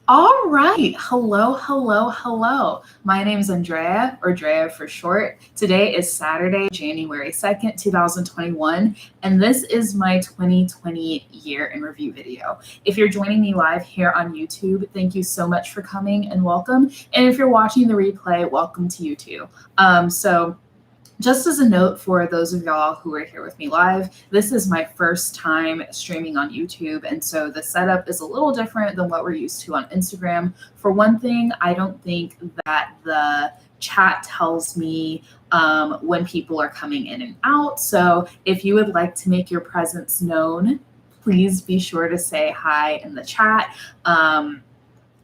All right. Hello, hello, hello. My name is Andrea, or Drea for short. Today is Saturday, January 2nd, 2021, and this is my 2020 year in review video. If you're joining me live here on YouTube, thank you so much for coming and welcome. And if you're watching the replay, welcome to you too. Just as a note for those of y'all who are here with me live, this is my first time streaming on YouTube, and so the setup is a little different than what we're used to on Instagram. For one thing, I don't think that the chat tells me when people are coming in and out, so if you would like to make your presence known, please be sure to say hi in the chat. And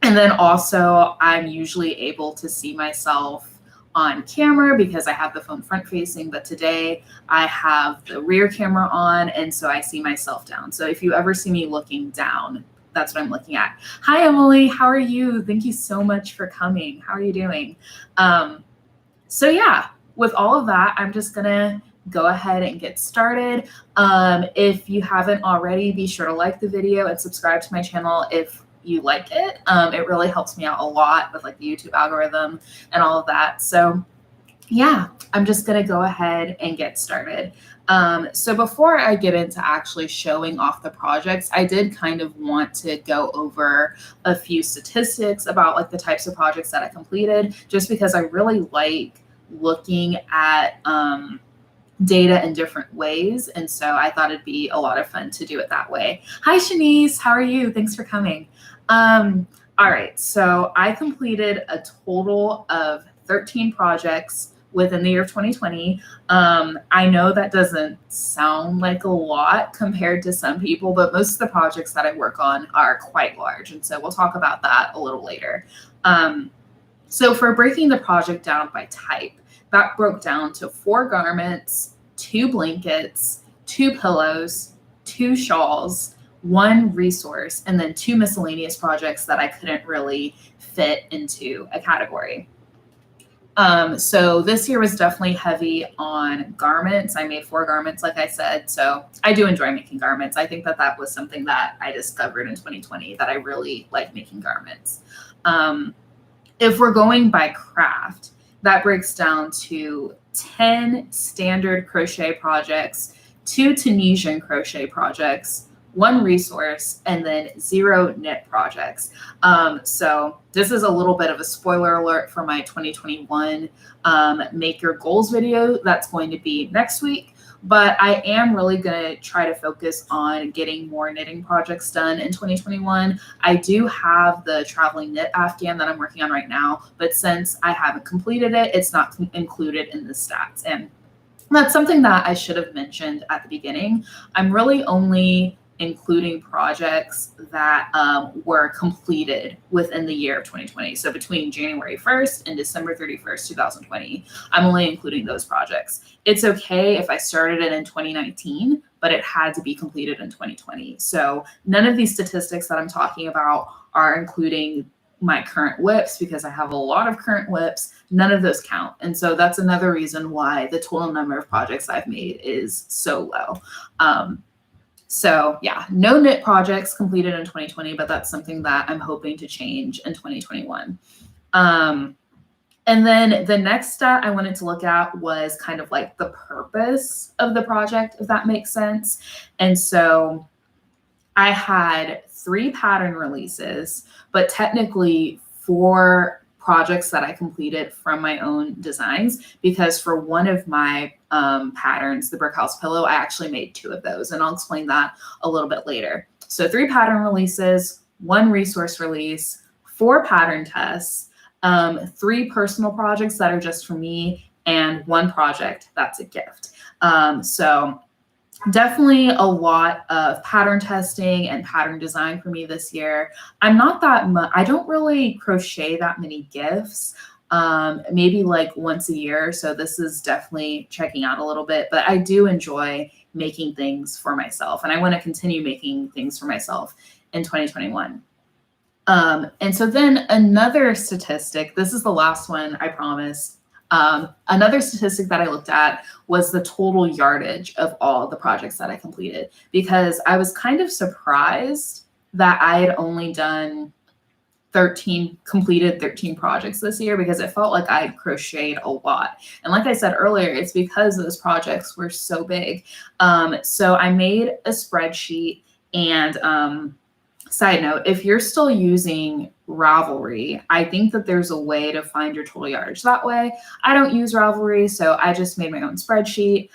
then also, I'm usually able to see myself on camera because I have the phone front facing, but today I have the rear camera on, and so I see myself down. So if you ever see me looking down, that's what I'm looking at. Hi, Emily. How are you? Thank you so much for coming. How are you doing? So yeah, with all of that, I'm just gonna go ahead and get started. If you haven't already, be sure to like the video and subscribe to my channel if you like it. It really helps me out a lot with like the YouTube algorithm and all of that. So yeah, I'm just gonna go ahead and get started. So before I get into actually showing off the projects, I did kind of want to go over a few statistics about like the types of projects that I completed, just because I really like looking at data in different ways. And so I thought it'd be a lot of fun to do it that way. Hi, Shanice. How are you? Thanks for coming. All right. So I completed a total of 13 projects within the year of 2020. I know that doesn't sound like a lot compared to some people, but most of the projects that I work on are quite large. And so we'll talk about that a little later. So for breaking the project down by type, that broke down to 4 garments, 2 blankets, 2 pillows, 2 shawls, 1 resource, and then 2 miscellaneous projects that I couldn't really fit into a category. So this year was definitely heavy on garments. I made 4 garments, like I said. So I do enjoy making garments. I think that that was something that I discovered in 2020, that I really like making garments. If we're going by craft, that breaks down to 10 standard crochet projects, 2 Tunisian crochet projects, 1 resource, and then 0 knit projects. So this is a little bit of a spoiler alert for my 2021 Make Your Goals video that's going to be next week. But I am really going to try to focus on getting more knitting projects done in 2021. I do have the traveling knit Afghan that I'm working on right now, but since I haven't completed it, it's not included in the stats. And that's something that I should have mentioned at the beginning. I'm really only including projects that were completed within the year of 2020. So between January 1st and December 31st, 2020, I'm only including those projects. It's okay if I started it in 2019, but it had to be completed in 2020. So none of these statistics that I'm talking about are including my current whips, because I have a lot of current whips. None of those count. And so that's another reason why the total number of projects I've made is so low. So yeah, no knit projects completed in 2020, but that's something that I'm hoping to change in 2021. And then the next stat I wanted to look at was kind of like the purpose of the project, if that makes sense. And so I had 3 pattern releases, but technically 4 projects that I completed from my own designs, because for one of my patterns, the Brickhouse Pillow, I actually made 2 of those, and I'll explain that a little bit later. So 3 pattern releases, 1 resource release, 4 pattern tests, 3 personal projects that are just for me, and 1 project that's a gift. So definitely a lot of pattern testing and pattern design for me this year. I'm not that much, I don't really crochet that many gifts, maybe like once a year. So this is definitely checking out a little bit, but I do enjoy making things for myself, and I want to continue making things for myself in 2021. And so then another statistic, this is the last one, I promise. Another statistic that I looked at was the total yardage of all the projects that I completed, because I was kind of surprised that I had only done completed 13 projects this year because it felt like I had crocheted a lot. And like I said earlier, it's because those projects were so big. So I made a spreadsheet, and side note, if you're still using Ravelry, I think that there's a way to find your total yardage that way. I don't use Ravelry, so I just made my own spreadsheet.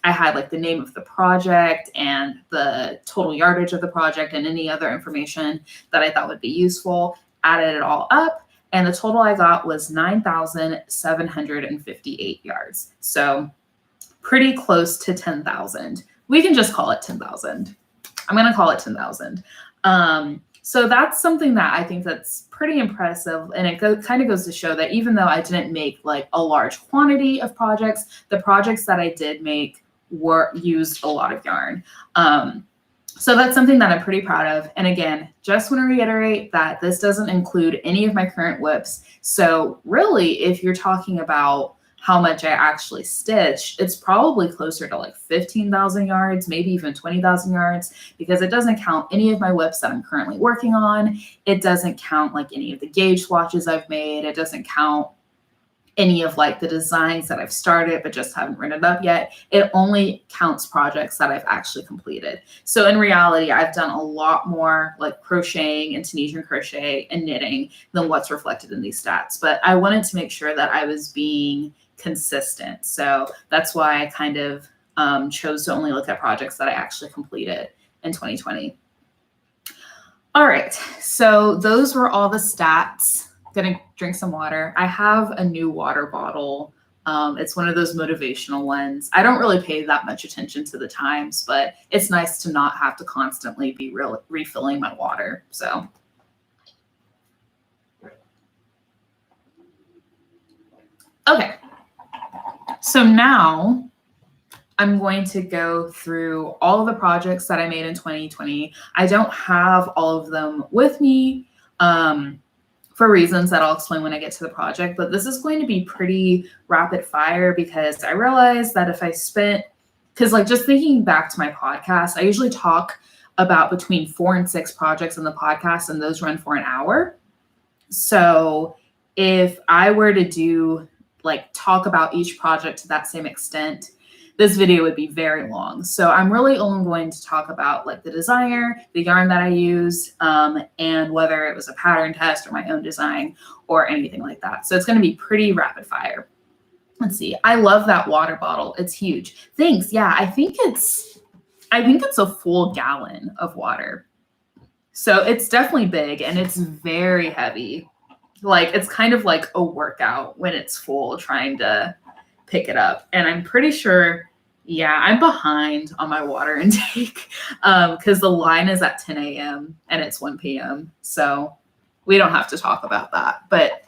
I had like the name of the project and the total yardage of the project and any other information that I thought would be useful, added it all up, and the total I got was 9,758 yards. So pretty close to 10,000. We can just call it 10,000. I'm going to call it 10,000. So that's something that I think that's pretty impressive. And it kind of goes to show that even though I didn't make like a large quantity of projects, the projects that I did make used a lot of yarn. So that's something that I'm pretty proud of. And again, just want to reiterate that this doesn't include any of my current whips. So really, if you're talking about how much I actually stitched, it's probably closer to like 15,000 yards, maybe even 20,000 yards, because it doesn't count any of my whips that I'm currently working on. It doesn't count like any of the gauge swatches I've made. It doesn't count any of like the designs that I've started but just haven't written up yet. It only counts projects that I've actually completed. So in reality, I've done a lot more like crocheting and Tunisian crochet and knitting than what's reflected in these stats. But I wanted to make sure that I was being consistent. So that's why I kind of chose to only look at projects that I actually completed in 2020. All right, so those were all the stats. Gonna drink some water. I have a new water bottle. It's one of those motivational ones. I don't really pay that much attention to the times, but it's nice to not have to constantly be refilling my water. So okay. So now I'm going to go through all of the projects that I made in 2020. I don't have all of them with me for reasons that I'll explain when I get to the project, but this is going to be pretty rapid fire because I realized that if I because like just thinking back to my podcast, I usually talk about between 4 and 6 projects in the podcast, and those run for an hour. So if I were to talk about each project to that same extent, this video would be very long. So I'm really only going to talk about like the designer, the yarn that I use, and whether it was a pattern test or my own design or anything like that. So it's going to be pretty rapid fire. Let's see. I love that water bottle. It's huge. Thanks. Yeah, I think it's a full gallon of water. So it's definitely big and it's very heavy. Like it's kind of like a workout when it's full trying to pick it up. And I'm pretty sure, yeah, I'm behind on my water intake because the line is at 10 a.m. and it's 1 p.m. So we don't have to talk about that. But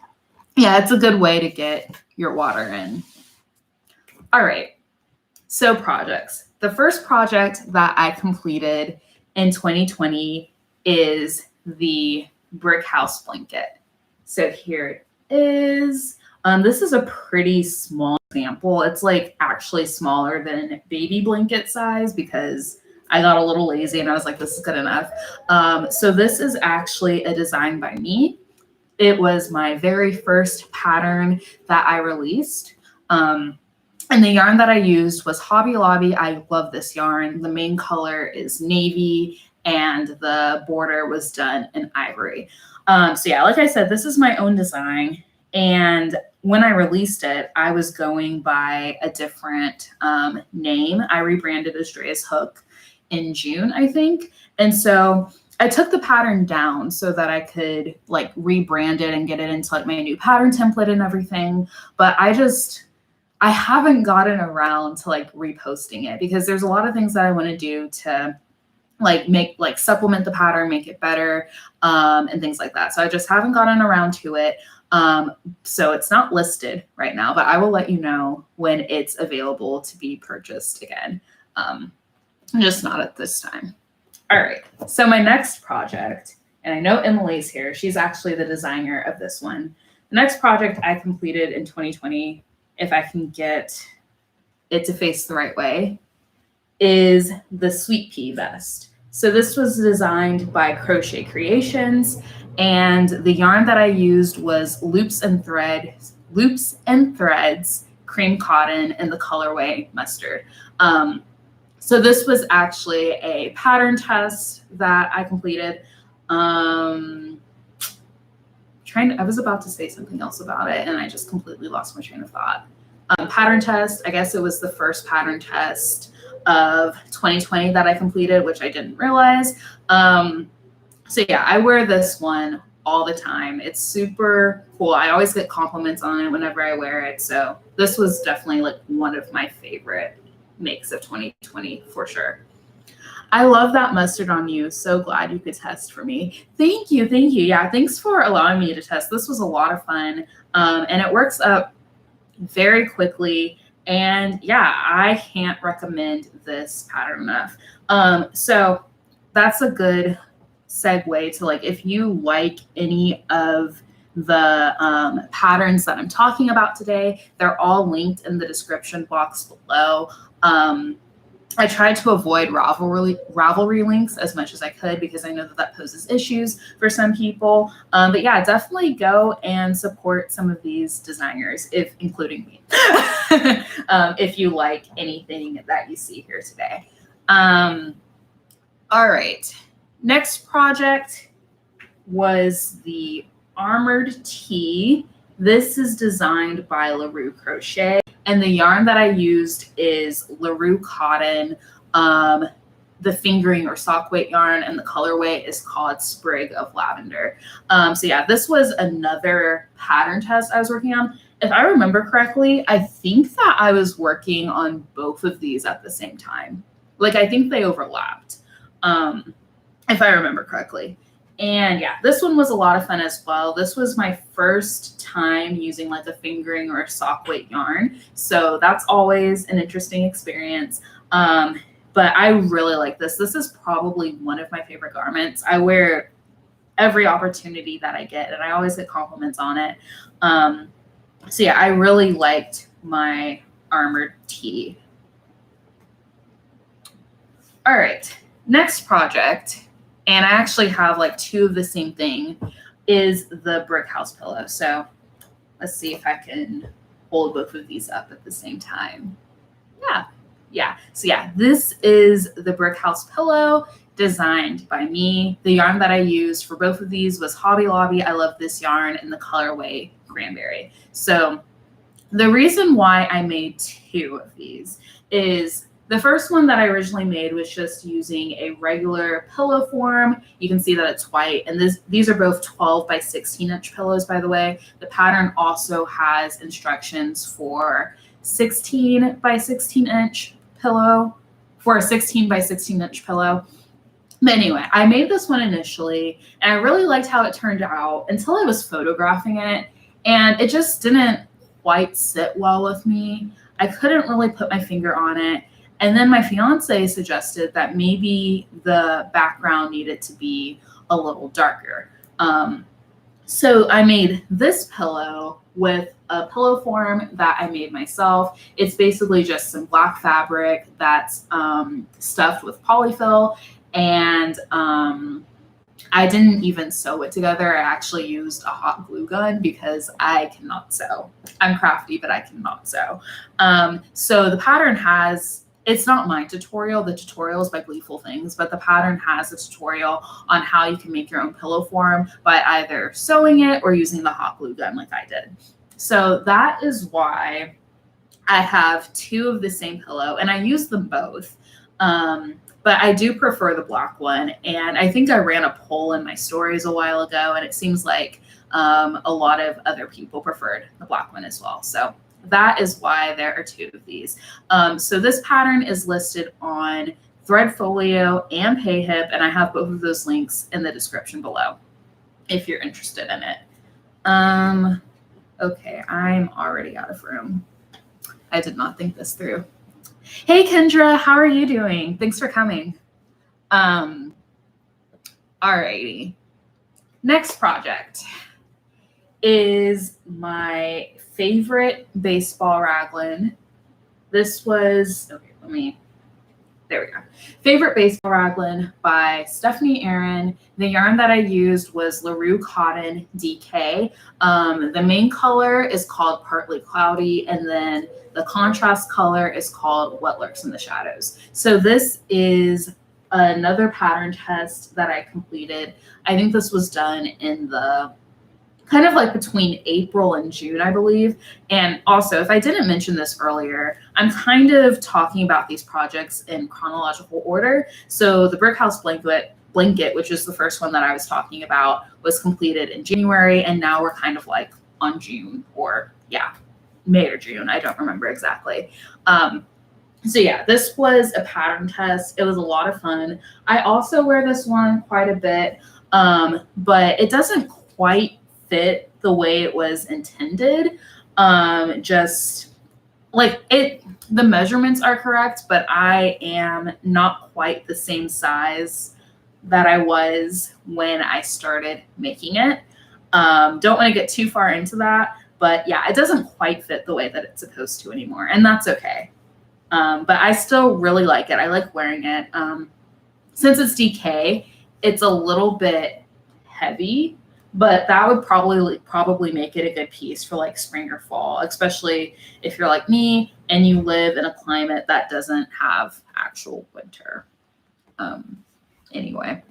yeah, it's a good way to get your water in. All right. So projects. The first project that I completed in 2020 is the Brickhouse Blanket. So here it is. This is a pretty small example. It's like actually smaller than baby blanket size because I got a little lazy and I was like, this is good enough. So this is actually a design by me. It was my very first pattern that I released. And the yarn that I used was Hobby Lobby. I love this yarn. The main color is navy and the border was done in ivory. So yeah, like I said, this is my own design. And when I released it, I was going by a different name. I rebranded as Drea's Hook in June, I think. And so I took the pattern down so that I could like rebrand it and get it into like my new pattern template and everything. But I haven't gotten around to like reposting it because there's a lot of things that I want to do to like supplement the pattern, make it better, and things like that. So I just haven't gotten around to it. So it's not listed right now, but I will let you know when it's available to be purchased again. Just not at this time. All right. So my next project, and I know Emily's here. She's actually the designer of this one. The next project I completed in 2020, if I can get it to face the right way, is the Sweet Pea Vest. So this was designed by Crochet Creations, And the yarn that I used was Loops and Threads cream cotton in the colorway mustard. So this was actually a pattern test that I completed. I was about to say something else about it and I just completely lost my train of thought. Pattern test, I guess it was the first pattern test of 2020 that I completed, which I didn't realize. So yeah, I wear this one all the time. It's super cool. I always get compliments on it whenever I wear it. So this was definitely like one of my favorite makes of 2020 for sure. I love that mustard on you. So glad you could test for me. Thank you. Thank you. Yeah, thanks for allowing me to test. This was a lot of fun. And it works up very quickly. And yeah, I can't recommend this pattern enough. So that's a good segue to like, if you like any of the patterns that I'm talking about today, they're all linked in the description box below. I tried to avoid Ravelry links as much as I could because I know that that poses issues for some people. But yeah, definitely go and support some of these designers, including me, if you like anything that you see here today. All right, next project was the Armored Tee. This is designed by LaRue Crochet. And the yarn that I used is LaRue cotton, the fingering or sock weight yarn, and the colorway is called Sprig of Lavender. So yeah, this was another pattern test I was working on. If I remember correctly, I think that I was working on both of these at the same time. Like I think they overlapped, if I remember correctly. And yeah, this one was a lot of fun as well. This was my first time using like a fingering or a sock weight yarn. So that's always an interesting experience. But I really like this. This is probably one of my favorite garments. I wear every opportunity that I get and I always get compliments on it. So yeah, I really liked my Armored Tee. All right, next project. And I actually have like two of the same thing, is the Brickhouse Pillow. So let's see if I can hold both of these up at the same time. Yeah. So yeah, this is the Brickhouse Pillow designed by me. The yarn that I used for both of these was Hobby Lobby. I love this yarn in the colorway Cranberry. So the reason why I made two of these is the first one that I originally made was just using a regular pillow form. You can see that it's white, and these are both 12 by 16 inch pillows, by the way. The pattern also has instructions for 16 by 16 inch pillow, for a 16 by 16 inch pillow. But anyway, I made this one initially, and I really liked how it turned out until I was photographing it, and it just didn't quite sit well with me. I couldn't really put my finger on it. And then my fiance suggested that maybe the background needed to be a little darker. So I made this pillow with a pillow form that I made myself. It's basically just some black fabric that's stuffed with polyfill. And I didn't even sew it together. I actually used a hot glue gun because I cannot sew. I'm crafty, but I cannot sew. So the pattern it's not my tutorial. The tutorial is by Gleeful Things, but the pattern has a tutorial on how you can make your own pillow form by either sewing it or using the hot glue gun like I did. So that is why I have two of the same pillow, and I use them both. But I do prefer the black one. And I think I ran a poll in my stories a while ago, and it seems like a lot of other people preferred the black one as well. So that is why there are two of these. So this pattern is listed on Threadfolio and Payhip, and I have both of those links in the description below if you're interested in it. Okay, I'm already out of room. I did not think this through. Hey, Kendra, how are you doing? Thanks for coming. Alrighty. Next project is my favorite baseball raglan. This was, okay, There we go. Favorite Baseball Raglan by Stephanie Aaron. The yarn that I used was LaRue Cotton DK. The main color is called Partly Cloudy, and then the contrast color is called What Lurks in the Shadows. So this is another pattern test that I completed. I think this was done in the kind of like between April and June, I believe. And also, if I didn't mention this earlier, I'm kind of talking about these projects in chronological order. So the Brickhouse Blanket, which is the first one that I was talking about, was completed in January, and now we're kind of like on June, or yeah, May or June. I don't remember exactly. So yeah, this was a pattern test. It was a lot of fun. I also wear this one quite a bit, but it doesn't quite fit the way it was intended. Just like the measurements are correct, but I am not quite the same size that I was when I started making it. Don't want to get too far into that, but yeah, it doesn't quite fit the way that it's supposed to anymore, and that's okay. But I still really like it. I like wearing it. Since it's DK, it's a little bit heavy, but that would probably make it a good piece for like spring or fall, especially if you're like me and you live in a climate that doesn't have actual winter. Anyway,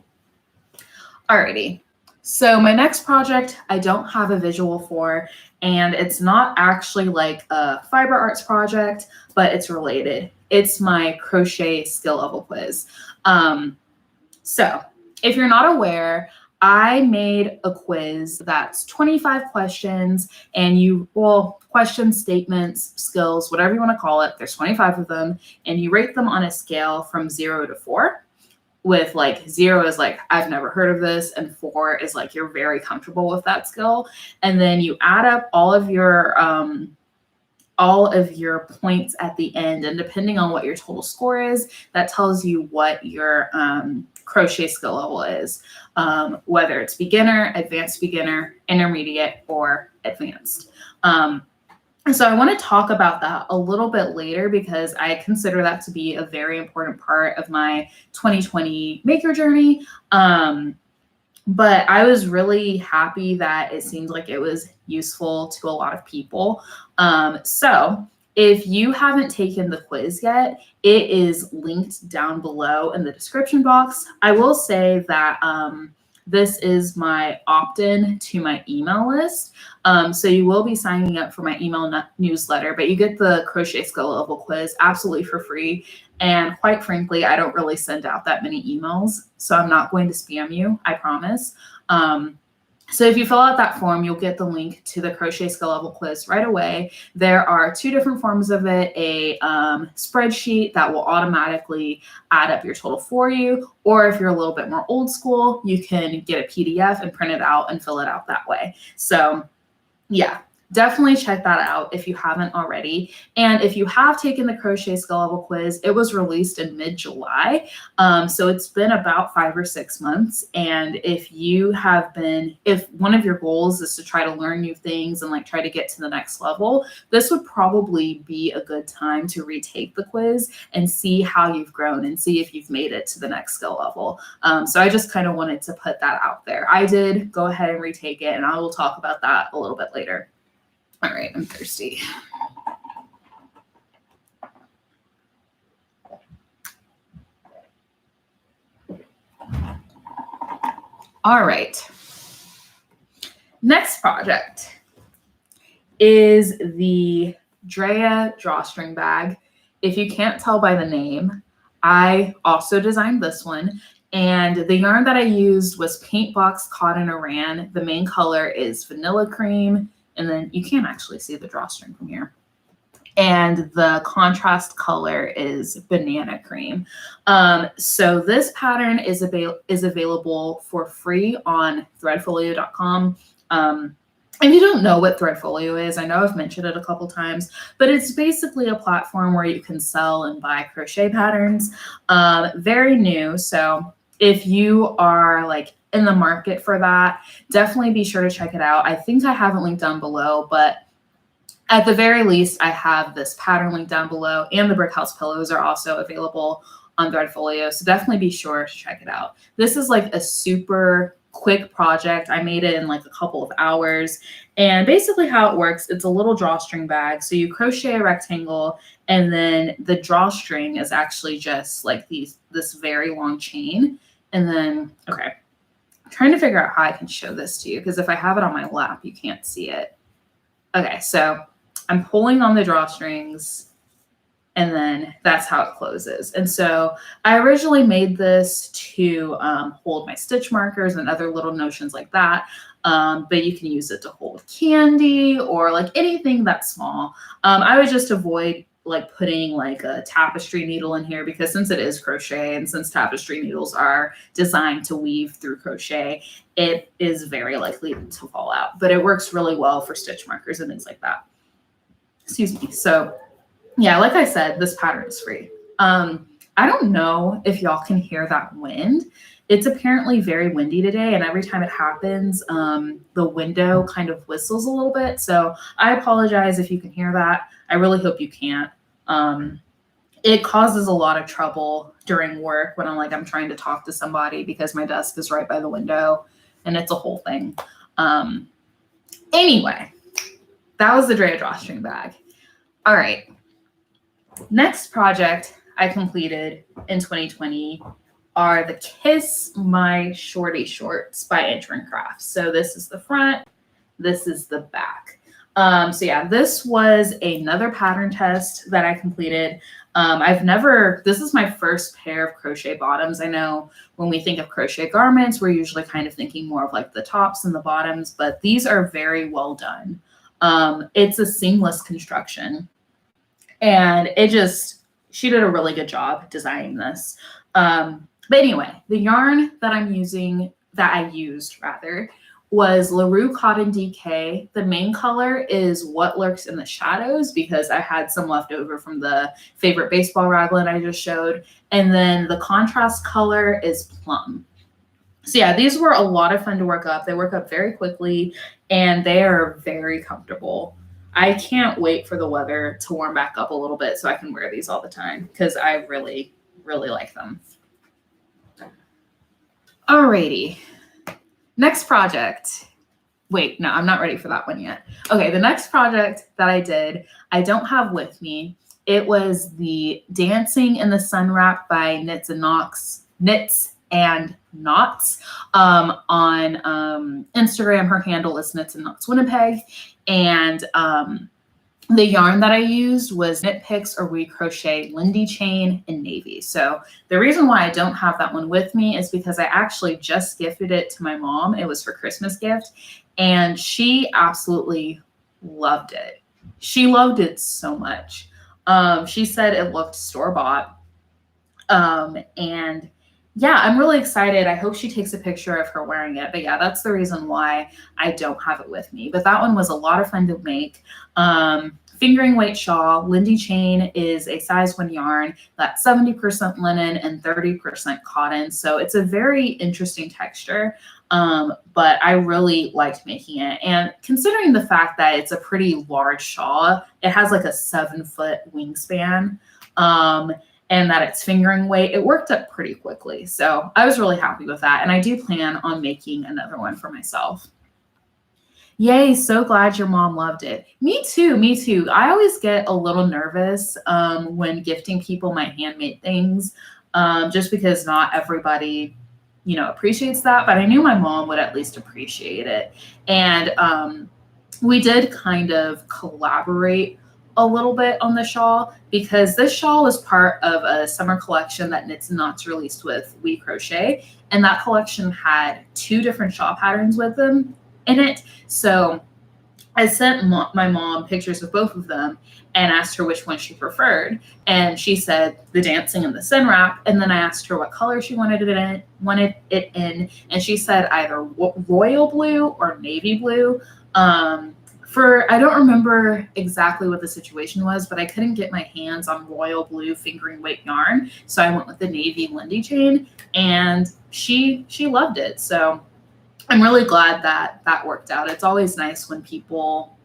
alrighty. So my next project, I don't have a visual for, and it's not actually like a fiber arts project, but it's related. It's my crochet skill level quiz. So if you're not aware, I made a quiz that's 25 questions, and questions, statements, skills, whatever you want to call it. There's 25 of them, and you rate them on a scale from 0 to 4, with like 0 is like, I've never heard of this, and 4 is like, you're very comfortable with that skill. And then you add up all of your points at the end, and depending on what your total score is, that tells you what your crochet skill level is, whether it's beginner, advanced beginner, intermediate, or advanced. And so I want to talk about that a little bit later, because I consider that to be a very important part of my 2020 maker journey. But I was really happy that it seemed like it was useful to a lot of people. So if you haven't taken the quiz yet, it is linked down below in the description box. I will say that this is my opt-in to my email list. So you will be signing up for my email newsletter, but you get the crochet skill level quiz absolutely for free. And quite frankly, I don't really send out that many emails, so I'm not going to spam you, I promise. So if you fill out that form, you'll get the link to the crochet skill level quiz right away. There are 2 different forms of it: a spreadsheet that will automatically add up your total for you, or if you're a little bit more old school, you can get a PDF and print it out and fill it out that way. So yeah, definitely check that out if you haven't already. And if you have taken the crochet skill level quiz, it was released in mid-July. So it's been about 5 or 6 months. And if one of your goals is to try to learn new things and like try to get to the next level, this would probably be a good time to retake the quiz and see how you've grown and see if you've made it to the next skill level. So I just kind of wanted to put that out there. I did go ahead and retake it, and I will talk about that a little bit later. All right, I'm thirsty. All right. Next project is the Drea Drawstring Bag. If you can't tell by the name, I also designed this one. And the yarn that I used was Paint Box Cotton Aran. The main color is Vanilla Cream. And then you can't actually see the drawstring from here. And the contrast color is Banana Cream. So this pattern is available for free on threadfolio.com. If you don't know what Threadfolio is, I know I've mentioned it a couple times, but it's basically a platform where you can sell and buy crochet patterns. Very new. So if you are like in the market for that, definitely be sure to check it out. I think I have it linked down below, but at the very least, I have this pattern linked down below, and the Brickhouse pillows are also available on Threadfolio. So definitely be sure to check it out. This is like a super quick project. I made it in like a couple of hours. And basically how it works, it's a little drawstring bag. So you crochet a rectangle, and then the drawstring is actually just like this very long chain. And then, okay, I'm trying to figure out how I can show this to you, because if I have it on my lap, you can't see it. Okay, so I'm pulling on the drawstrings, and then that's how it closes. And so I originally made this to hold my stitch markers and other little notions like that. But you can use it to hold candy or like anything that's small. I would just avoid like putting like a tapestry needle in here, because since it is crochet and since tapestry needles are designed to weave through crochet, it is very likely to fall out. But it works really well for stitch markers and things like that. Excuse me. So yeah, like I said, this pattern is free. I don't know if y'all can hear that wind. It's apparently very windy today, and every time it happens, the window kind of whistles a little bit. So I apologize if you can hear that. I really hope you can't. It causes a lot of trouble during work when I'm trying to talk to somebody, because my desk is right by the window, and it's a whole thing. Anyway, that was the Drea Drawstring Bag. All right. Next project I completed in 2020 are the Kiss My Shorty shorts by Inch Crafts. So this is the front, this is the back. So yeah, this was another pattern test that I completed. This is my first pair of crochet bottoms. I know when we think of crochet garments, we're usually kind of thinking more of like the tops and the bottoms, but these are very well done. It's a seamless construction. And she did a really good job designing this. But anyway, the yarn that I used was LaRue Cotton DK. The main color is What Lurks in the Shadows, because I had some left over from the favorite baseball raglan I just showed. And then the contrast color is Plum. So yeah, these were a lot of fun to work up. They work up very quickly, and they are very comfortable. I can't wait for the weather to warm back up a little bit so I can wear these all the time, because I really, really like them. Alrighty. Next project. Wait, no, I'm not ready for that one yet. Okay, the next project that I did, I don't have with me. It was the Dancing in the Sun Wrap by Knits and Knots on Instagram. Her handle is Knits and Knots Winnipeg. And the yarn that I used was Knit Picks or We Crochet Lindy Chain in Navy. So the reason why I don't have that one with me is because I actually just gifted it to my mom. It was her Christmas gift, and she absolutely loved it. She loved it so much. She said it looked store-bought. And yeah, I'm really excited. I hope she takes a picture of her wearing it. But yeah, that's the reason why I don't have it with me. But that one was a lot of fun to make. Fingering weight shawl. Lindy chain is a size 1 yarn that's 70% linen and 30% cotton. So it's a very interesting texture. But I really liked making it. And considering the fact that it's a pretty large shawl, it has like a 7-foot wingspan. And that it's fingering weight, it worked up pretty quickly. So I was really happy with that. And I do plan on making another one for myself. Yay, so glad your mom loved it. Me too, me too. I always get a little nervous when gifting people my handmade things, just because not everybody, appreciates that. But I knew my mom would at least appreciate it. And we did kind of collaborate a little bit on the shawl, because this shawl is part of a summer collection that Knits and Knots released with We Crochet, and that collection had 2 different shawl patterns with them in it. So I sent my mom pictures of both of them and asked her which one she preferred, and she said the Dancing in the Sun Wrap. And then I asked her what color she wanted it in, and she said either royal blue or navy blue. I don't remember exactly what the situation was, but I couldn't get my hands on royal blue fingering weight yarn. So I went with the navy Lindy chain, and she loved it. So I'm really glad that that worked out. It's always nice when people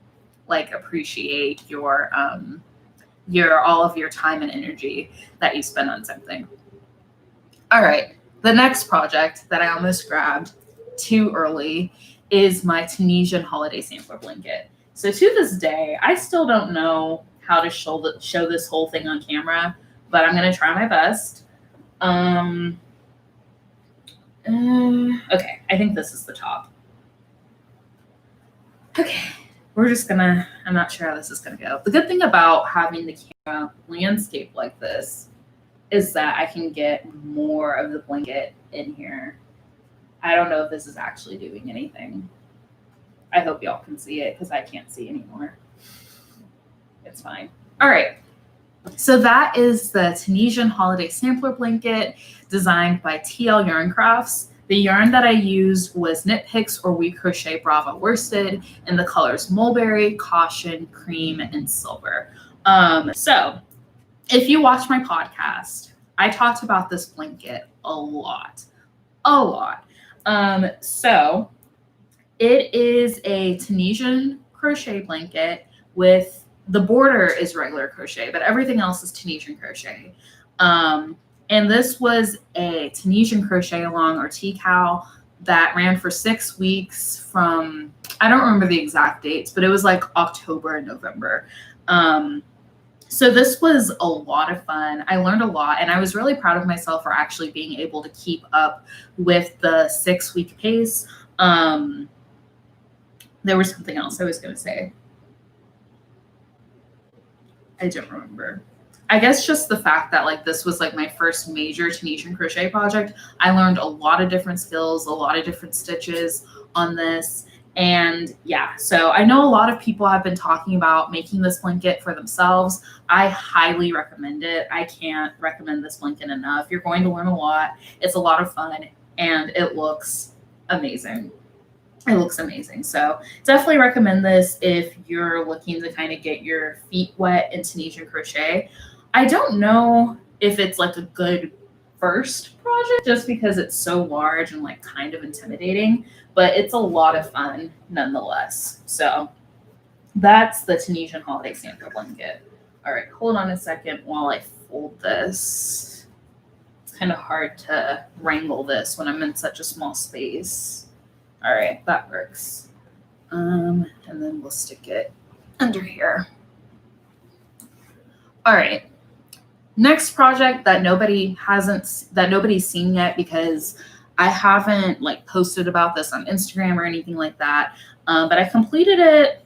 appreciate your all of your time and energy that you spend on something. All right, the next project that I almost grabbed too early is my Tunisian holiday sampler blanket. So to this day, I still don't know how to show this whole thing on camera, but I'm gonna try my best. Okay, I think this is the top. Okay, I'm not sure how this is gonna go. The good thing about having the camera landscape like this is that I can get more of the blanket in here. I don't know if this is actually doing anything. I hope y'all can see it because I can't see anymore. It's fine. All right. So that is the Tunisian holiday sampler blanket designed by TL Yarn Crafts. The yarn that I used was Knit Picks or We Crochet Brava worsted in the colors mulberry, caution, cream, and silver. So if you watch my podcast, I talked about this blanket a lot. So it is a Tunisian crochet blanket with the border is regular crochet, but everything else is Tunisian crochet. And this was a Tunisian crochet along or tea-cow that ran for 6 weeks from, I don't remember the exact dates, but it was like October and November. So this was a lot of fun. I learned a lot, and I was really proud of myself for actually being able to keep up with the 6-week pace. There was something else I was going to say. I don't remember. I guess just the fact that like this was like my first major Tunisian crochet project. I learned a lot of different skills, a lot of different stitches on this. And yeah, so I know a lot of people have been talking about making this blanket for themselves. I highly recommend it. I can't recommend this blanket enough. You're going to learn a lot. It's a lot of fun and it looks amazing. It looks amazing. So definitely recommend this if you're looking to kind of get your feet wet in Tunisian crochet. I don't know if it's like a good first project just because it's so large and like kind of intimidating, but it's a lot of fun nonetheless. So that's the Tunisian holiday sampler blanket. All right, hold on a second while I fold this. It's kind of hard to wrangle this when I'm in such a small space. All right, that works. And then we'll stick it under here. All right. Next project that nobody's seen yet because I haven't like posted about this on Instagram or anything like that. But I completed it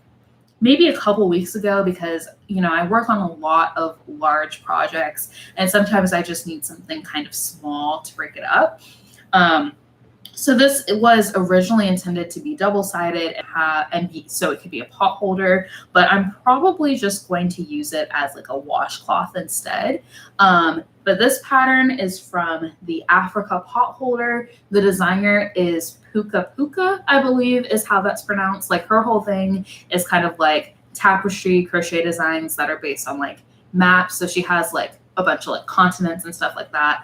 maybe a couple weeks ago because, you know, I work on a lot of large projects and sometimes I just need something kind of small to break it up. So this was originally intended to be double-sided so it could be a pot holder, but I'm probably just going to use it as like a washcloth instead. But this pattern is from the Africa pot holder. The designer is Puka Puka, I believe is how that's pronounced. Like her whole thing is kind of like tapestry crochet designs that are based on like maps. So she has like a bunch of like continents and stuff like that.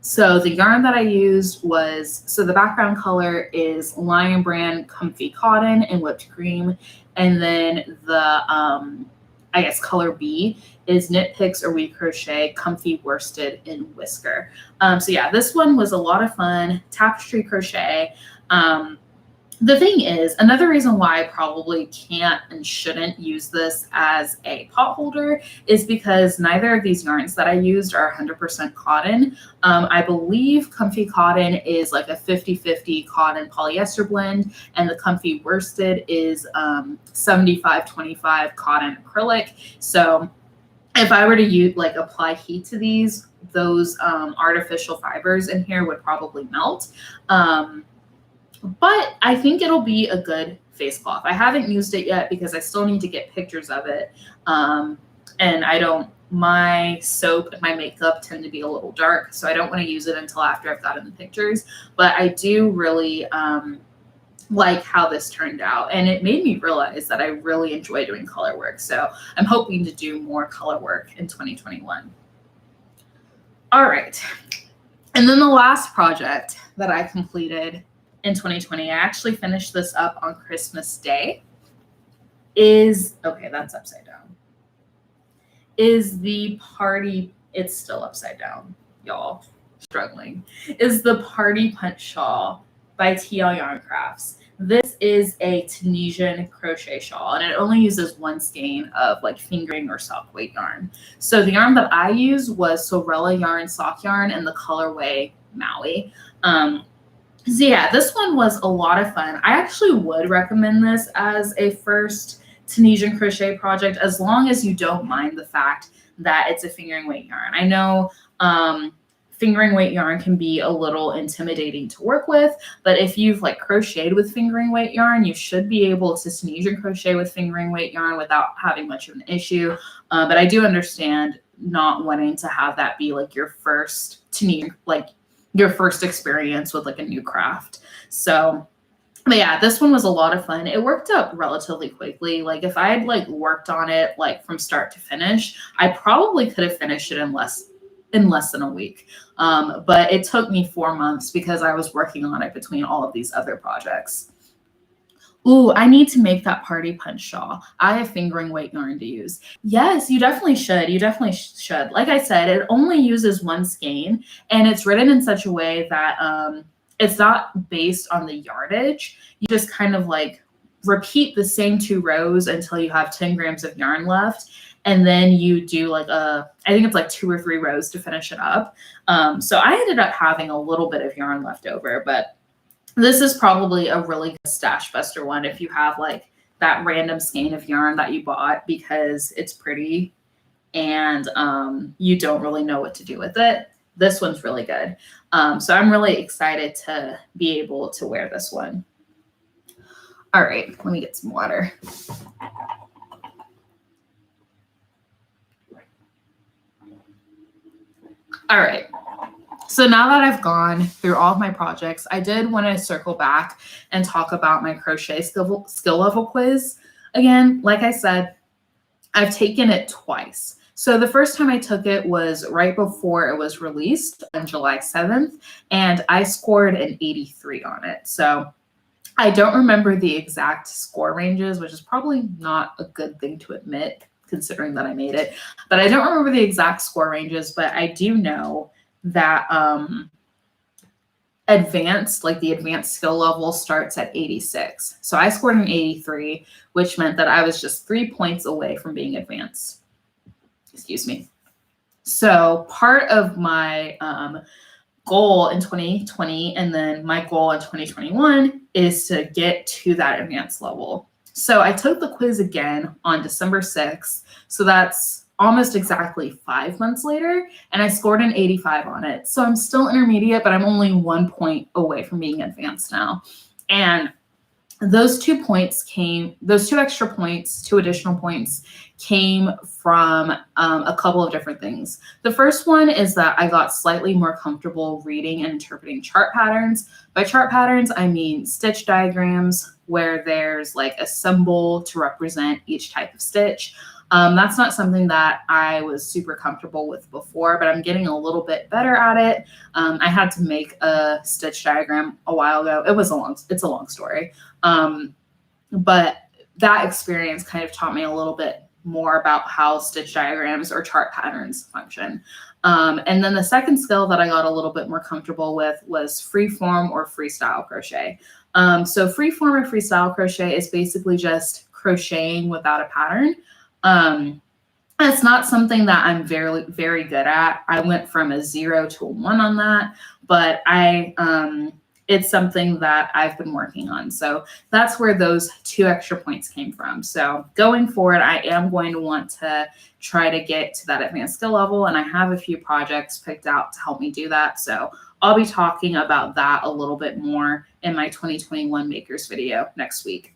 So the yarn that I used was, so the background color is Lion Brand Comfy Cotton and Whipped Cream. And then the, I guess color B is Knit Picks or We Crochet Comfy Worsted in Whisker. So yeah, this one was a lot of fun, tapestry crochet. The thing is, another reason why I probably can't and shouldn't use this as a pot holder is because neither of these yarns that I used are 100% cotton. I believe Comfy Cotton is like a 50-50 cotton polyester blend, and the Comfy Worsted is 75-25 cotton acrylic. So if I were to use like apply heat to these, those artificial fibers in here would probably melt. But I think it'll be a good face cloth. I haven't used it yet because I still need to get pictures of it. And my soap and my makeup tend to be a little dark, so I don't want to use it until after I've gotten the pictures. But I do really like how this turned out. And it made me realize that I really enjoy doing color work. So I'm hoping to do more color work in 2021. All right. And then the last project that I completed in 2020, I actually finished this up on Christmas Day, okay, that's upside down, is the party, it's still upside down, y'all. struggling, is the Party Punch Shawl by TL Yarn Crafts. This is a Tunisian crochet shawl, and it only uses one skein of like fingering or sock weight yarn. So the yarn that I used was Sorella yarn sock yarn and the colorway Maui. So yeah, this one was a lot of fun. I actually would recommend this as a first Tunisian crochet project, as long as you don't mind the fact that it's a fingering weight yarn. I know fingering weight yarn can be a little intimidating to work with, but if you've like crocheted with fingering weight yarn, you should be able to Tunisian crochet with fingering weight yarn without having much of an issue. But I do understand not wanting to have that be like your first Tunisian, like your first experience with like a new craft. So, but yeah, this one was a lot of fun. It worked out relatively quickly. Like if I had like worked on it like from start to finish, I probably could have finished it in less than a week. But it took me 4 months because I was working on it between all of these other projects. Ooh, I need to make that Party Punch shawl. I have fingering weight yarn to use. Yes, you definitely should. You definitely should. Like I said, it only uses one skein, and it's written in such a way that it's not based on the yardage. You just kind of like repeat the same 2 rows until you have 10 grams of yarn left. And then you do like I think it's like 2 or 3 rows to finish it up. So I ended up having a little bit of yarn left over, but this is probably a really good stash buster one if you have like that random skein of yarn that you bought because it's pretty and you don't really know what to do with it. This one's really good. So I'm really excited to be able to wear this one. All right, let me get some water. All right. So now that I've gone through all of my projects, I did want to circle back and talk about my crochet skill level quiz. Again, like I said, I've taken it twice. So the first time I took it was right before it was released on July 7th, and I scored an 83 on it. So I don't remember the exact score ranges, which is probably not a good thing to admit considering that I made it. But I don't remember the exact score ranges, but I do know that advanced, like the advanced skill level starts at 86. So I scored an 83, which meant that I was just 3 points away from being advanced. Excuse me. So part of my goal in 2020 and then my goal in 2021 is to get to that advanced level. So I took the quiz again on December 6th. So that's almost exactly 5 months later, and I scored an 85 on it. So I'm still intermediate, but I'm only 1 point away from being advanced now. And those 2 points came, those 2 extra points, 2 additional points came from a couple of different things. The first one is that I got slightly more comfortable reading and interpreting chart patterns. By chart patterns, I mean stitch diagrams where there's like a symbol to represent each type of stitch. That's not something that I was super comfortable with before, but I'm getting a little bit better at it. I had to make a stitch diagram a while ago. It's a long story. But that experience kind of taught me a little bit more about how stitch diagrams or chart patterns function. And then the second skill that I got a little bit more comfortable with was freeform or freestyle crochet. So freeform or freestyle crochet is basically just crocheting without a pattern. It's not something that I'm very, very good at. I went from a 0 to a 1 on that, but it's something that I've been working on. So that's where those 2 extra points came from. So going forward, I am going to want to try to get to that advanced skill level, and I have a few projects picked out to help me do that. So I'll be talking about that a little bit more in my 2021 makers video next week.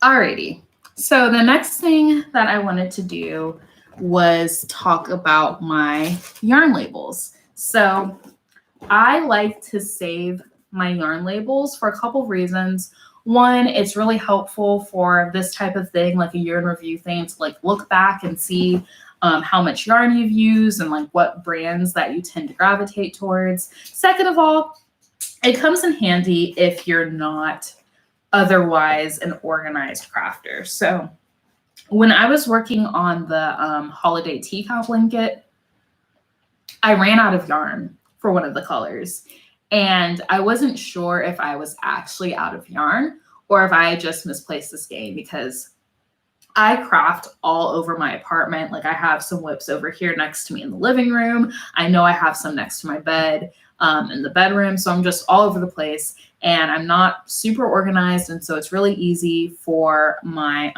Alrighty. So the next thing that I wanted to do was talk about my yarn labels. So I like to save my yarn labels for a couple of reasons. One, it's really helpful for this type of thing, like a year in review thing, to like look back and see how much yarn you've used and like what brands that you tend to gravitate towards. Second of all, it comes in handy if you're not otherwise an organized crafter. So when I was working on the holiday tea towel blanket, I ran out of yarn for one of the colors. And I wasn't sure if I was actually out of yarn or if I just misplaced the skein, because I craft all over my apartment. Like, I have some whips over here next to me in the living room. I know I have some next to my bed in the bedroom. So I'm just all over the place, and I'm not super organized. And so it's really easy for my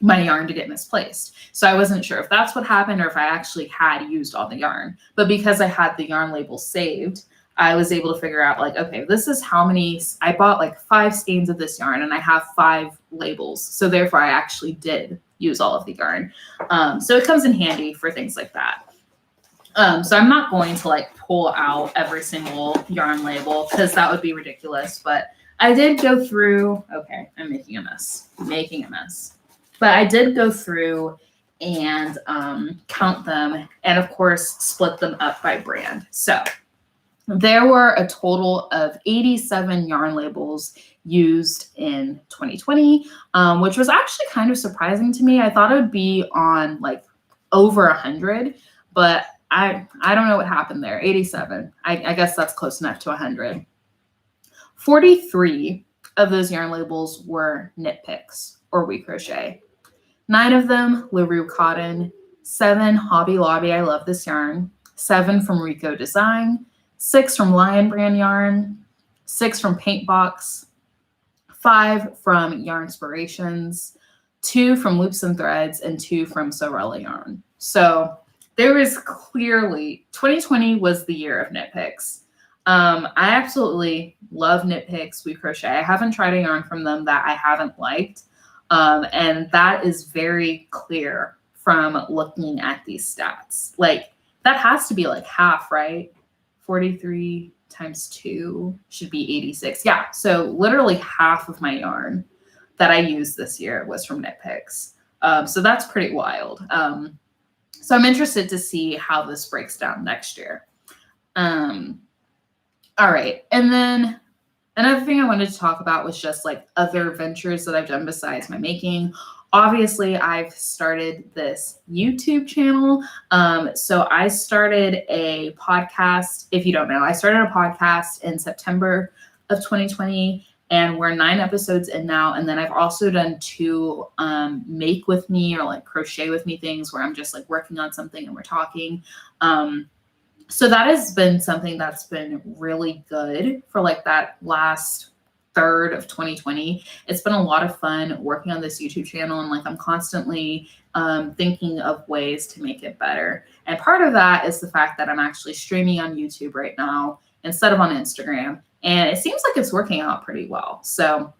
my yarn to get misplaced. So I wasn't sure if that's what happened or if I actually had used all the yarn. But because I had the yarn labels saved, I was able to figure out, like, okay, this is how many, I bought like 5 skeins of this yarn and I have 5 labels. So therefore I actually did use all of the yarn. So it comes in handy for things like that. So I'm not going to like pull out every single yarn label because that would be ridiculous. But I did go through, okay, I'm making a mess. But I did go through and count them, and of course split them up by brand. So there were a total of 87 yarn labels used in 2020, which was actually kind of surprising to me. I thought it would be on like over 100, but I don't know what happened there. 87. I guess that's close enough to 100. 43 of those yarn labels were knit picks or we crochet. 9 of them, LaRue Cotton. 7, Hobby Lobby, I love this yarn. 7 from Rico Design. 6 from Lion Brand yarn. 6 from Paint Box. 5 from Yarn Inspirations. 2 from Loops and Threads, and 2 from Sorella Yarn. So there was clearly, 2020 was the year of knit picks. I absolutely love knit picks, we crochet. I haven't tried a yarn from them that I haven't liked. And that is very clear from looking at these stats. Like, that has to be like half, right? 43 times 2 should be 86. Yeah, so literally half of my yarn that I used this year was from knit picks. So that's pretty wild. So I'm interested to see how this breaks down next year. All right, and then another thing I wanted to talk about was just like other ventures that I've done besides my making. Obviously, I've started this YouTube channel. So I started a podcast. If you don't know, I started a podcast in September of 2020, and we're 9 episodes in now. And then I've also done 2 make with me or like crochet with me things where I'm just like working on something and we're talking. So that has been something that's been really good for like that last third of 2020. It's been a lot of fun working on this YouTube channel, and like I'm constantly thinking of ways to make it better. And part of that is the fact that I'm actually streaming on YouTube right now instead of on Instagram, and it seems like it's working out pretty well. So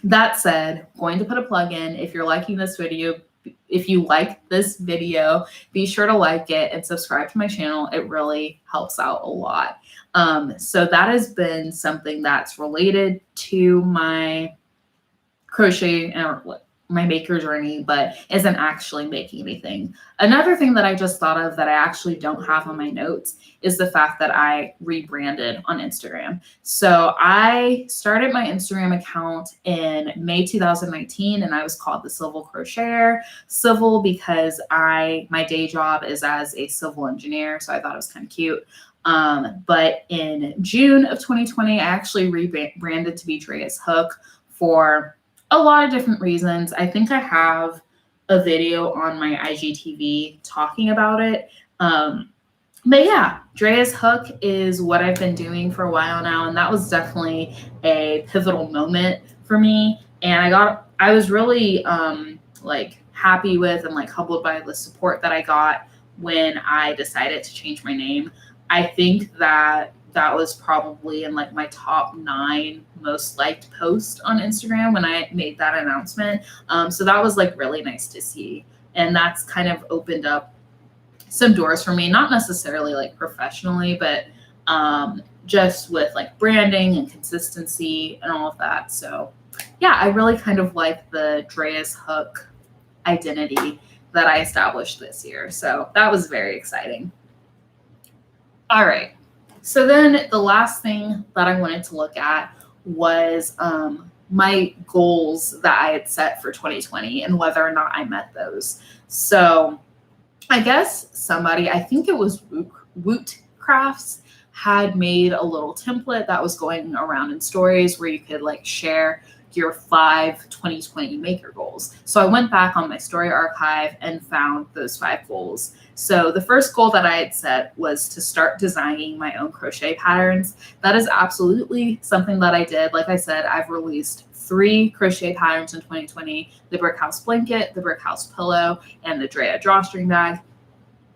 that said, going to put a plug in. If you're liking this video, if you like this video, be sure to like it and subscribe to my channel. It really helps out a lot. So that has been something that's related to my crochet and my maker journey, but isn't actually making anything. Another thing that I just thought of that I actually don't have on my notes is the fact that I rebranded on Instagram. So I started my Instagram account in May 2019, and I was called the Civil Crocheter. Civil because my day job is as a civil engineer, so I thought it was kind of cute. But in June of 2020, I actually rebranded to be Drea's Hook for a lot of different reasons. I think I have a video on my IGTV talking about it. But yeah, Drea's Hook is what I've been doing for a while now, and that was definitely a pivotal moment for me. And I was really like happy with and like humbled by the support that I got when I decided to change my name. I think that was probably in like my top 9 most liked posts on Instagram when I made that announcement. So that was like really nice to see. And that's kind of opened up some doors for me, not necessarily like professionally, but just with like branding and consistency and all of that. So yeah, I really kind of like the Drea's Hook identity that I established this year. So that was very exciting. All right. So then the last thing that I wanted to look at was my goals that I had set for 2020 and whether or not I met those. So I guess I think it was Woot Crafts had made a little template that was going around in stories where you could like share your 5 2020 maker goals. So I went back on my story archive and found those 5 goals. So the first goal that I had set was to start designing my own crochet patterns. That is absolutely something that I did. Like I said, I've released 3 crochet patterns in 2020, the Brickhouse Blanket, the Brickhouse Pillow, and the Drea Drawstring Bag.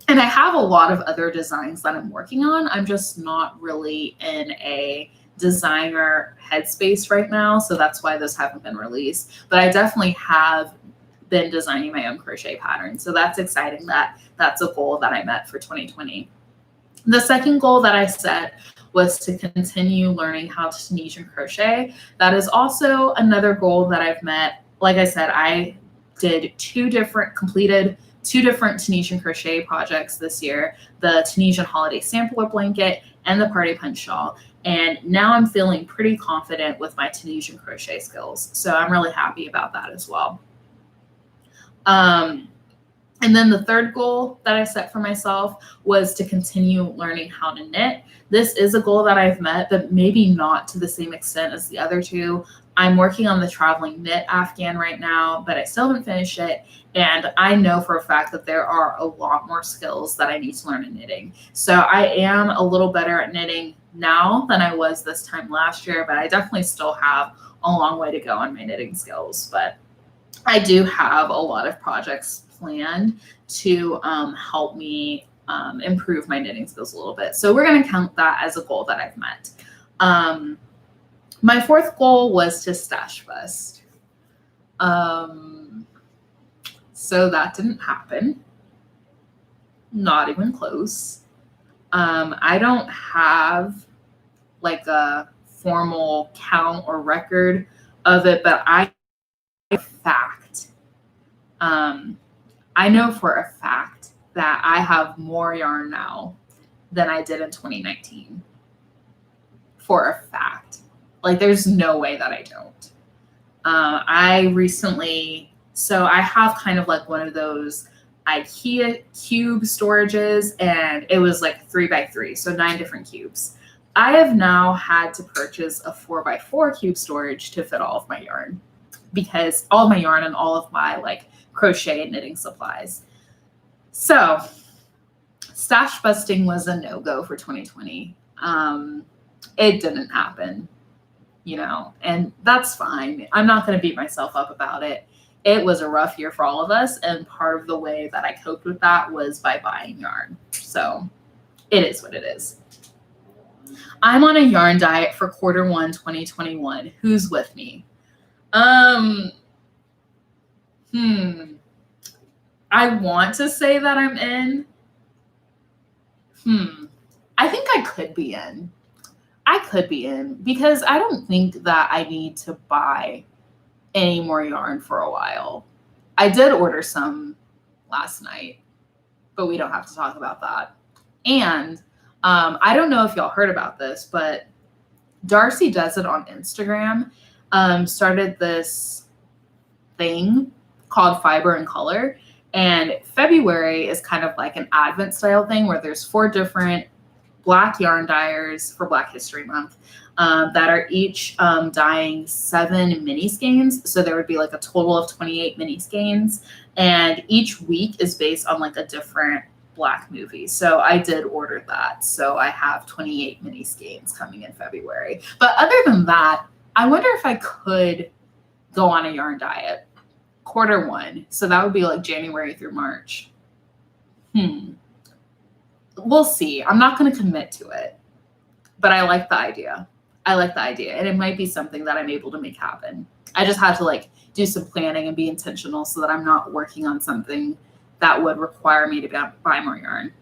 And I have a lot of other designs that I'm working on. I'm just not really in a designer headspace right now, so that's why those haven't been released. But I definitely have been designing my own crochet pattern, so that's exciting. That's a goal that I met for 2020. The second goal that I set was to continue learning how to Tunisian crochet. That is also another goal that I've met. Like I said, I completed 2 different Tunisian crochet projects this year, the Tunisian holiday sampler blanket and the party punch shawl. And now I'm feeling pretty confident with my Tunisian crochet skills. So I'm really happy about that as well. And then the third goal that I set for myself was to continue learning how to knit. This is a goal that I've met, but maybe not to the same extent as the other 2. I'm working on the traveling knit Afghan right now, but I still haven't finished it. And I know for a fact that there are a lot more skills that I need to learn in knitting. So I am a little better at knitting now than I was this time last year, but I definitely still have a long way to go on my knitting skills. But I do have a lot of projects planned to help me improve my knitting skills a little bit. So we're going to count that as a goal that I've met. My fourth goal was to stash bust. So that didn't happen. Not even close. I don't have like a formal count or record of it, but I know for a fact that I have more yarn now than I did in 2019. For a fact. Like, there's no way that I don't. So I have kind of like one of those IKEA cube storages, and it was like 3x3, so 9 different cubes. I have now had to purchase a 4x4 cube storage to fit all of my yarn, because all of my yarn and all of my like crochet and knitting supplies. So stash busting was a no-go for 2020. It didn't happen, and that's fine. I'm not going to beat myself up about it. It was a rough year for all of us, and part of the way that I coped with that was by buying yarn. So it is what it is. I'm on a yarn diet for Q1 2021. Who's with me? I want to say that I'm in. I think I could be in. Because I don't think that I need to buy any more yarn for a while. I did order some last night, but we don't have to talk about that. And I don't know if y'all heard about this, but Darcy Does It on Instagram started this thing called Fiber and Color. And February is kind of like an Advent style thing where there's 4 different Black yarn dyers for Black History Month that are each dyeing 7 mini skeins. So there would be like a total of 28 mini skeins. And each week is based on like a different Black movie. So I did order that. So I have 28 mini skeins coming in February. But other than that, I wonder if I could go on a yarn diet. Q1. So that would be like January through March. We'll see. I'm not going to commit to it, but I like the idea. And it might be something that I'm able to make happen. I just have to like do some planning and be intentional so that I'm not working on something that would require me to buy more yarn.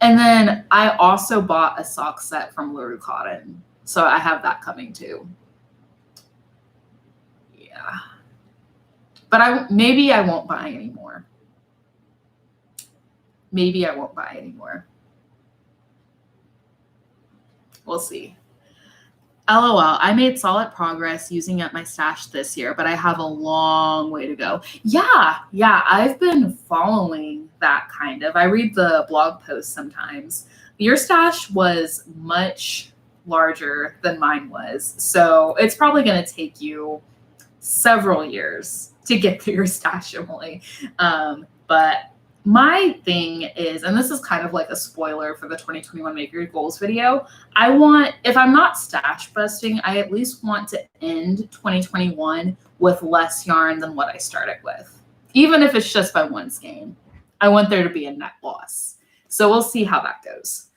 And then I also bought a sock set from LaRue Cotton. So I have that coming too. Yeah. But maybe I won't buy anymore. We'll see. LOL, I made solid progress using up my stash this year, but I have a long way to go. Yeah, I've been following that kind of. I read the blog posts sometimes. your stash was much larger than mine was. So it's probably going to take you several years to get through your stash, Emily. But my thing is, and this is kind of like a spoiler for the 2021 Make Your Goals video, I want, if I'm not stash busting, I at least want to end 2021 with less yarn than what I started with. Even if it's just by one skein, I want there to be a net loss. So we'll see how that goes.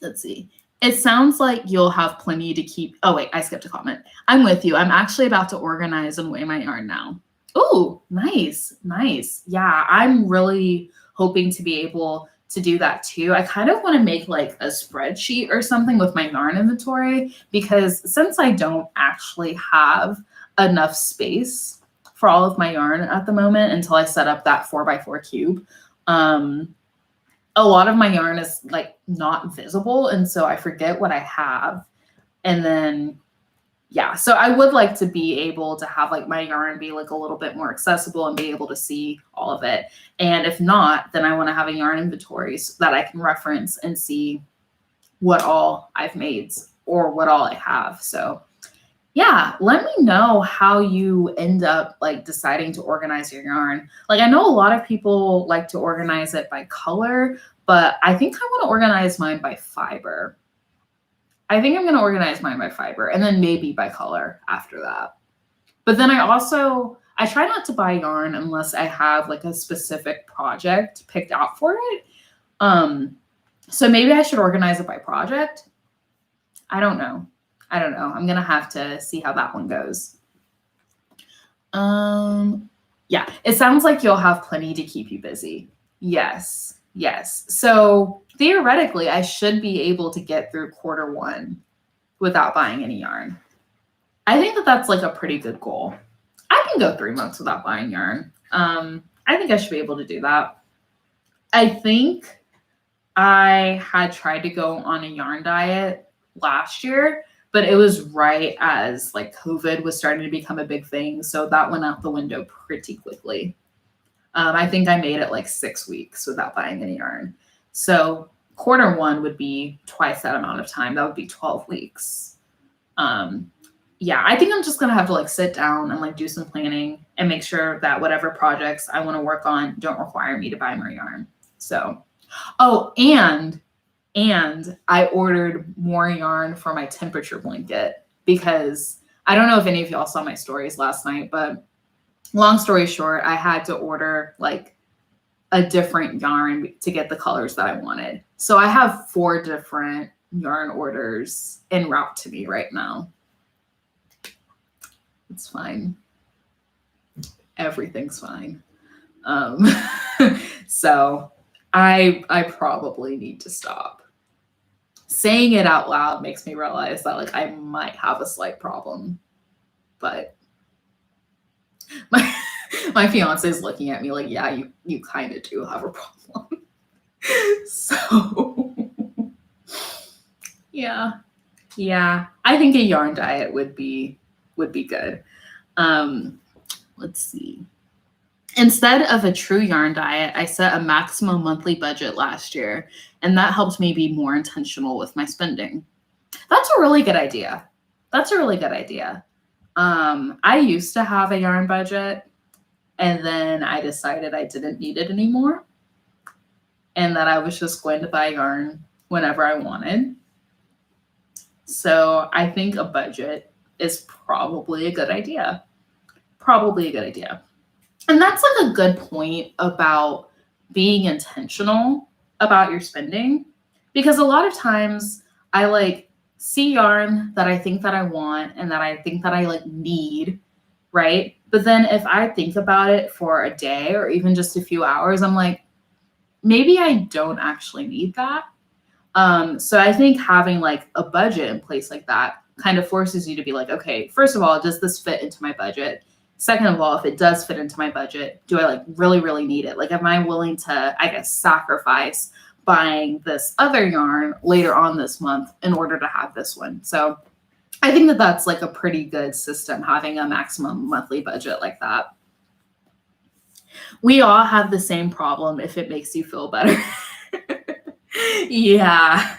Let's see. It sounds like you'll have plenty to keep. Oh, wait, I skipped a comment. I'm with you. I'm actually about to organize and weigh my yarn now. Oh, nice, nice. Yeah, I'm really hoping to be able to do that too. I kind of want to make like a spreadsheet or something with my yarn inventory, because since I don't actually have enough space for all of my yarn at the moment until I set up that 4x4 cube, a lot of my yarn is like not visible. And so I forget what I have. And then, yeah, so I would like to be able to have like my yarn be like a little bit more accessible and be able to see all of it. And if not, then I want to have a yarn inventory so that I can reference and see what all I've made or what all I have. So yeah, let me know how you end up like deciding to organize your yarn. Like, I know a lot of people like to organize it by color, but I think I want to organize mine by fiber. I think I'm going to organize mine by fiber and then maybe by color after that. But then I try not to buy yarn unless I have like a specific project picked out for it. So maybe I should organize it by project. I don't know. I'm going to have to see how that one goes. Yeah, it sounds like you'll have plenty to keep you busy. Yes. So theoretically, I should be able to get through Q1 without buying any yarn. I think that that's like a pretty good goal. I can go 3 months without buying yarn. I think I should be able to do that. I think I had tried to go on a yarn diet last year, but it was right as like COVID was starting to become a big thing. So that went out the window pretty quickly. I think I made it like 6 weeks without buying any yarn. So Q1 would be twice that amount of time. That would be 12 weeks. Yeah, I think I'm just going to have to like sit down and like do some planning and make sure that whatever projects I want to work on don't require me to buy more yarn. So, oh, and I ordered more yarn for my temperature blanket, because I don't know if any of y'all saw my stories last night, but long story short, I had to order like a different yarn to get the colors that I wanted. So I have 4 different yarn orders en route to me right now. It's fine. Everything's fine. So I probably need to stop. Saying it out loud makes me realize that like I might have a slight problem, but my fiance is looking at me like, yeah, you kind of do have a problem. So yeah, I think a yarn diet would be good. Let's see. Instead of a true yarn diet, I set a maximum monthly budget last year, and that helped me be more intentional with my spending. That's a really good idea. I used to have a yarn budget, and then I decided I didn't need it anymore, and that I was just going to buy yarn whenever I wanted. So I think a budget is probably a good idea. And that's like a good point about being intentional about your spending, because a lot of times I like see yarn that I think that I want and that I think that I like need, right? But then if I think about it for a day or even just a few hours, I'm like, maybe I don't actually need that. So I think having like a budget in place like that kind of forces you to be like, okay, first of all, does this fit into my budget? Second of all, if it does fit into my budget, do I like really, really need it? Like, am I willing to, I guess, sacrifice buying this other yarn later on this month in order to have this one? So I think that that's like a pretty good system, having a maximum monthly budget like that. We all have the same problem if it makes you feel better. Yeah.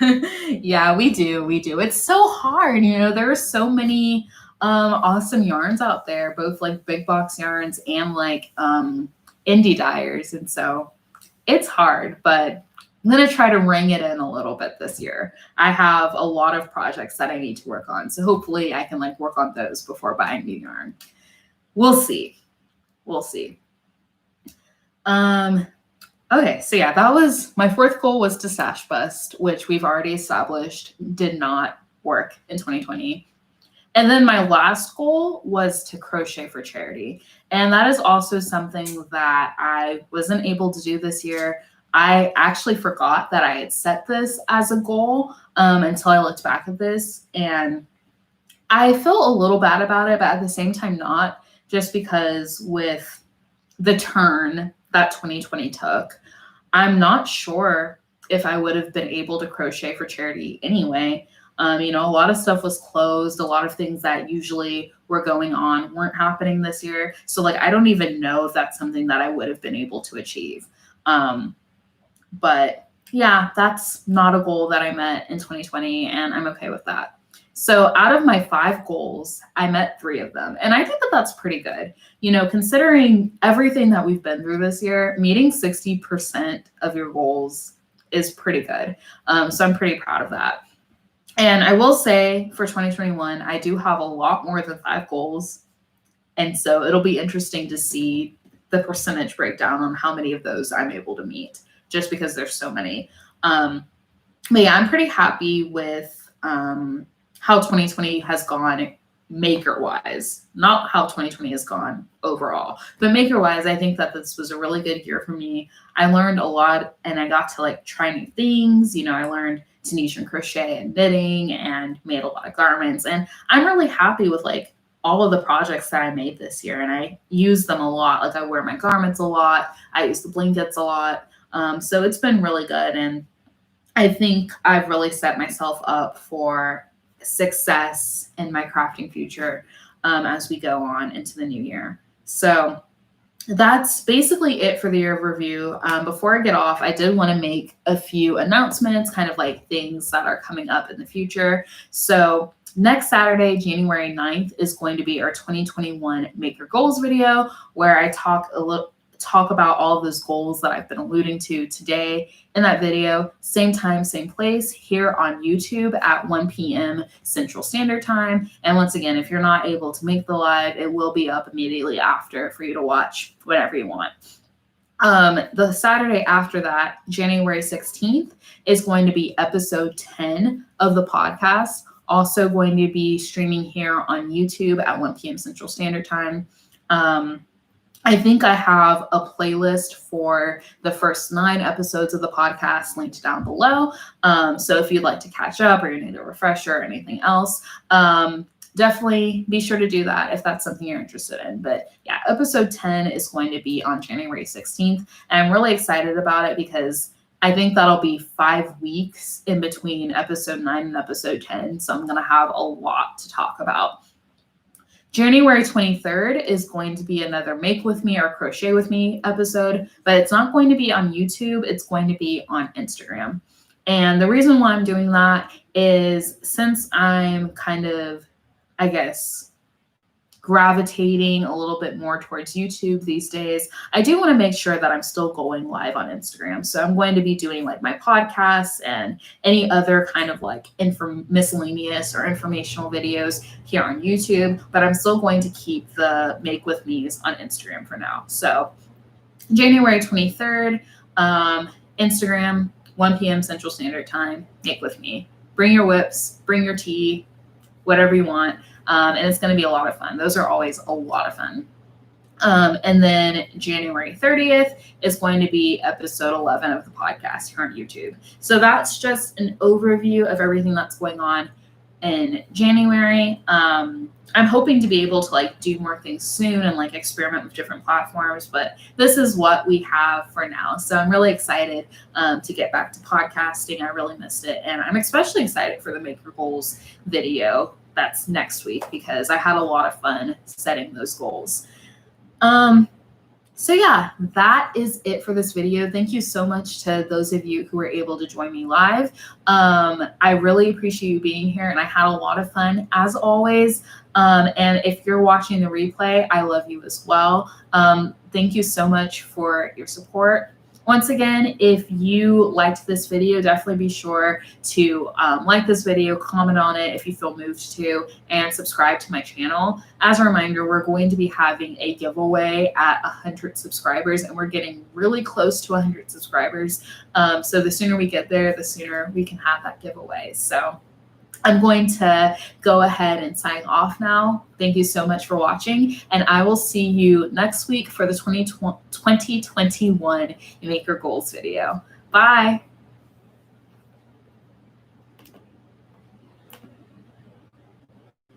Yeah, we do. We do. It's so hard. There are so many awesome yarns out there, both like big box yarns and like indie dyers. And so it's hard, but I'm going to try to ring it in a little bit this year. I have a lot of projects that I need to work on. So hopefully I can like work on those before buying new yarn. We'll see. We'll see. Okay, so yeah, that was my fourth goal, was to stash bust, which we've already established did not work in 2020. And then my last goal was to crochet for charity. And that is also something that I wasn't able to do this year. I actually forgot that I had set this as a goal until I looked back at this. And I feel a little bad about it, but at the same time not, just because with the turn that 2020 took, I'm not sure if I would have been able to crochet for charity anyway. A lot of stuff was closed. A lot of things that usually were going on weren't happening this year. So like, I don't even know if that's something that I would have been able to achieve. But yeah, that's not a goal that I met in 2020, and I'm okay with that. So out of my 5 goals, I met 3 of them. And I think that that's pretty good. Considering everything that we've been through this year, meeting 60% of your goals is pretty good. So I'm pretty proud of that. And I will say for 2021, I do have a lot more than 5 goals. And so it'll be interesting to see the percentage breakdown on how many of those I'm able to meet, just because there's so many. But yeah, I'm pretty happy with how 2020 has gone maker-wise, not how 2020 has gone overall, but maker-wise, I think that this was a really good year for me. I learned a lot, and I got to like try new things. I learned Tunisian crochet and knitting, and made a lot of garments, and I'm really happy with like all of the projects that I made this year, and I use them a lot. Like I wear my garments a lot, I use the blankets a lot, so it's been really good, and I think I've really set myself up for success in my crafting future as we go on into the new year. So that's basically it for the year of review. Before I get off, I did want to make a few announcements, kind of like things that are coming up in the future. So next Saturday, January 9th, is going to be our 2021 Make Your Goals video, where I talk about all of those goals that I've been alluding to today in that video. Same time, same place, here on YouTube at 1 p.m. Central Standard Time. And once again, if you're not able to make the live, it will be up immediately after for you to watch whatever you want. The Saturday after that, January 16th, is going to be episode 10 of the podcast. Also going to be streaming here on YouTube at 1 p.m. Central Standard Time. I think I have a playlist for the first 9 episodes of the podcast linked down below. So if you'd like to catch up, or you need a refresher or anything else, definitely be sure to do that if that's something you're interested in. But yeah, episode 10 is going to be on January 16th. And I'm really excited about it because I think that'll be 5 weeks in between episode 9 and episode 10. So I'm going to have a lot to talk about. January 23rd is going to be another Make With Me or Crochet With Me episode, but it's not going to be on YouTube. It's going to be on Instagram. And the reason why I'm doing that is since I'm kind of, I guess, gravitating a little bit more towards YouTube these days, I do want to make sure that I'm still going live on Instagram. So I'm going to be doing like my podcasts and any other kind of like miscellaneous or informational videos here on YouTube, but I'm still going to keep the Make With Me's on Instagram for now. So January 23rd, Instagram, 1 p.m. Central Standard Time, Make With Me. Bring your whips, bring your tea, whatever you want. And it's going to be a lot of fun. Those are always a lot of fun. And then January 30th is going to be episode 11 of the podcast here on YouTube. So that's just an overview of everything that's going on in January. I'm hoping to be able to like do more things soon and like experiment with different platforms, but this is what we have for now. So I'm really excited to get back to podcasting. I really missed it. And I'm especially excited for the Make Your Goals video that's next week because I had a lot of fun setting those goals. So yeah, that is it for this video. Thank you so much to those of you who were able to join me live. I really appreciate you being here, and I had a lot of fun as always. And if you're watching the replay, I love you as well. Thank you so much for your support. Once again, if you liked this video, definitely be sure to like this video, comment on it if you feel moved to, and subscribe to my channel. As a reminder, we're going to be having a giveaway at 100 subscribers, and we're getting really close to 100 subscribers. So the sooner we get there, the sooner we can have that giveaway. So I'm going to go ahead and sign off now. Thank you so much for watching, and I will see you next week for the 2021 Make Your Goals video. Bye.